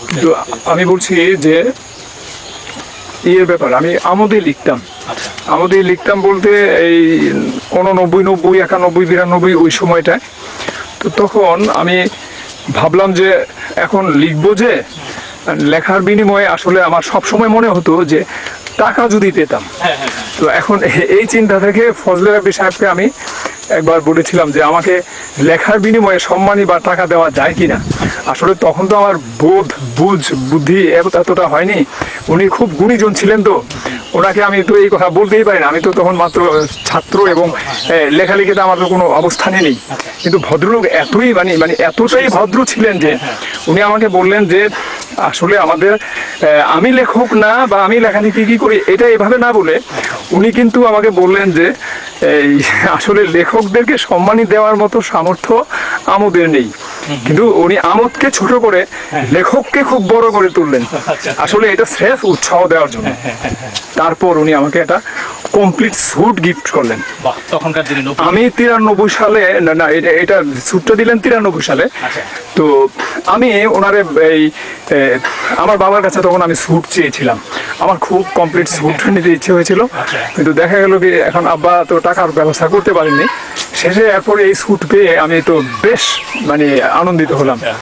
কিন্তু আমি বলছি যে ইয়ের ব্যাপার আমি আমোদে লিখতাম বলতে এই 89, 90, 91, 92 ওই সময়টায়। তো তখন আমি ভাবলাম যে এখন লিখবো, যে লেখার বিনিময়ে আসলে আমার সব সময় মনে হতো যে টাকা যদি পেতাম। তো এখন এই চিন্তা থেকে ফজলে রাব্বি সাহেবকে আমি একবার বলেছিলাম যে আমাকে লেখার বিনিময়ে সম্মানী বা টাকা দেওয়া যায় কিনা। আসলে তখন তো আমার বুদ্ধি এতটা হয়নি। উনি খুব গুণীজন ছিলেন, তো ওনাকে আমি তো এই কথা বলতেই পারি না। আমি তো তখন মাত্র ছাত্র এবং লেখালেখিতে আমার তো কোনো অবস্থানই নেই। কিন্তু ভদ্রলোক এতই মানে এতটাই ভদ্র ছিলেন যে উনি আমাকে বললেন যে আসলে আমাদের আমি লেখক না বা আমি লেখালেখি কি করি এটা এভাবে না বলে উনি কিন্তু আমাকে বললেন যে এই আসলে লেখকদেরকে সম্মানী দেওয়ার মতো সামর্থ্য আমাদের নেই। কিন্তু উনি আমোদকে ছোট করে লেখককে খুব বড় করে তুললেন, আসলে এটা স্রেফ উৎসাহ দেওয়ার জন্য। তারপর উনি আমাকে একটা কমপ্লিট স্যুট গিফট করলেন। আমি 93 সালে না এটা স্যুটটা দিলেন 93 সালে। তো আমি ওনারে এই আমার বাবার কাছে তখন আমি স্যুট চেয়েছিলাম, আমার খুব কমপ্লিট স্যুট নিতে ইচ্ছে হয়েছিল। কিন্তু দেখা গেল কি এখন আব্বা তো টাকার ব্যবস্থা করতে পারেননি। শেষে এরপরে এই স্যুট পেয়ে আমি তো বেশ মানে আনন্দিত হলাম।